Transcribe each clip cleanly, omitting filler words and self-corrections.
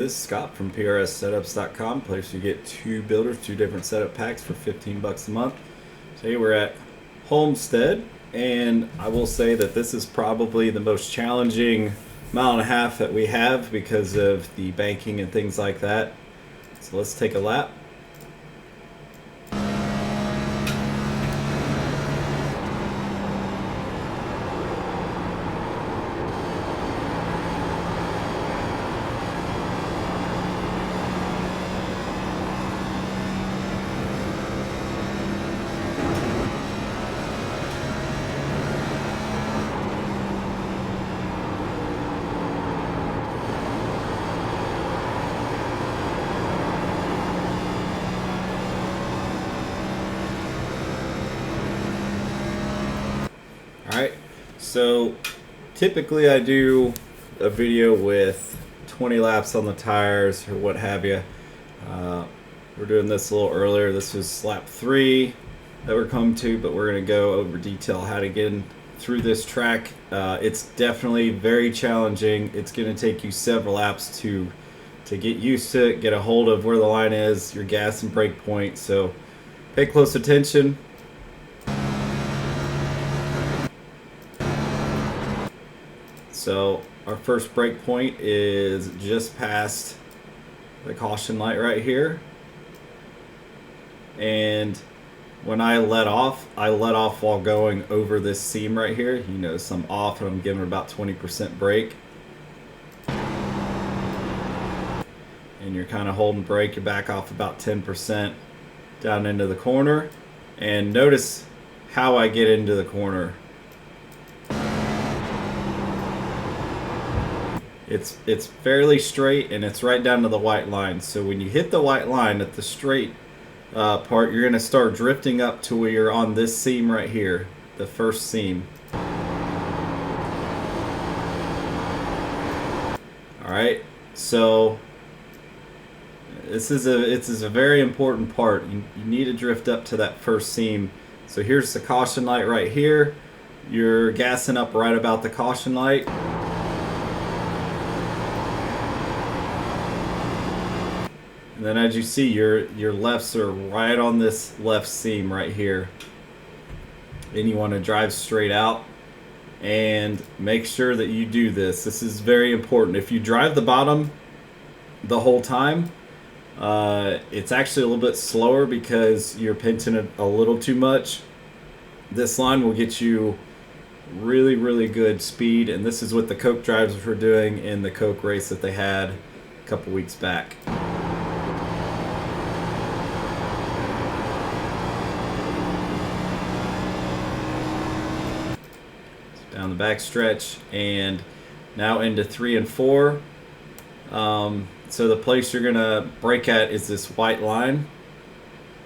This is Scott from PRSSetups.com, place you get two builders, two different setup packs for 15 bucks a month. Today we're at Homestead, and I will say that this is probably the most challenging mile and a half that we have because of the banking and things like that. So let's take a lap. Alright, so typically I do a video with 20 laps on the tires or what have you. We're doing this a little earlier. This is lap 3 that we're coming to, but we're going to go over detail how to get through this track. It's definitely very challenging. It's going to take you several laps to get used to it, get a hold of where the line is, your gas and brake point, so pay close attention. So our first brake point is just past the caution light right here. And when I let off while going over this seam right here. You notice I'm off and I'm giving about 20% brake. And you're kind of holding brake, you back off about 10% down into the corner. And notice how I get into the corner. It's fairly straight and it's right down to the white line. So when you hit the white line at the straight part, you're going to start drifting up to where you're on this seam right here, the first seam. Alright, so this is a very important part. You need to drift up to that first seam. So here's the caution light right here. You're gassing up right about the caution light. And then as you see, your lefts are right on this left seam right here. And you want to drive straight out and make sure that you do this. This is very important. If you drive the bottom the whole time, it's actually a little bit slower because you're pinching it a little too much. This line will get you really, really good speed, and this is what the Coke drivers were doing in the Coke race that they had a couple weeks back. Down the back stretch, and now into 3 and 4. So the place you're gonna brake at is this white line,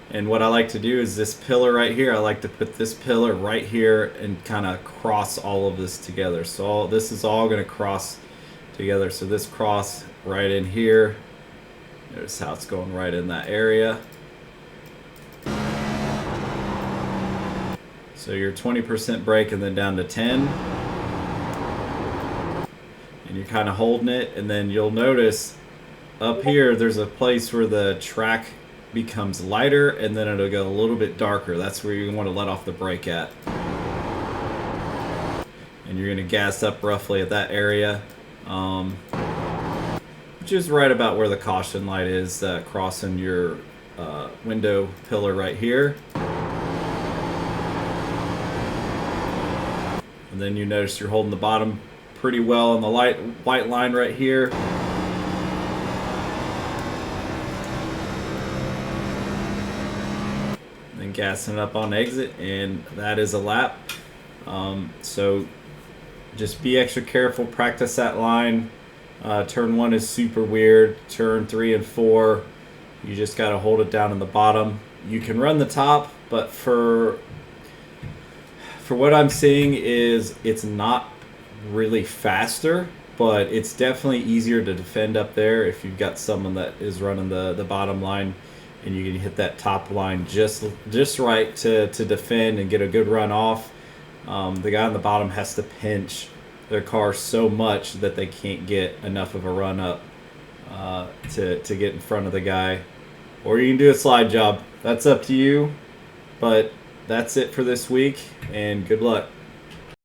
and what I like to do is this pillar right here. I like to put this pillar right here and kind of cross all of this together. So this is all gonna cross together. So this cross right in here, notice how it's going right in that area. So you're 20% brake and then down to 10. And you're kind of holding it, and then you'll notice up here there's a place where the track becomes lighter and then it'll go a little bit darker. That's where you want to let off the brake at. And you're going to gas up roughly at that area, which is right about where the caution light is, crossing your window pillar right here. And then you notice you're holding the bottom pretty well on the white line right here. And then gassing up on exit, and that is a lap. So just be extra careful, practice that line. Turn 1 is super weird. Turn 3 and 4, you just got to hold it down in the bottom. You can run the top, but for what I'm seeing is it's not really faster, but it's definitely easier to defend up there if you've got someone that is running the bottom line, and you can hit that top line just right to defend and get a good run off. The guy on the bottom has to pinch their car so much that they can't get enough of a run up to get in front of the guy. Or you can do a slide job. That's up to you. But that's it for this week, and good luck.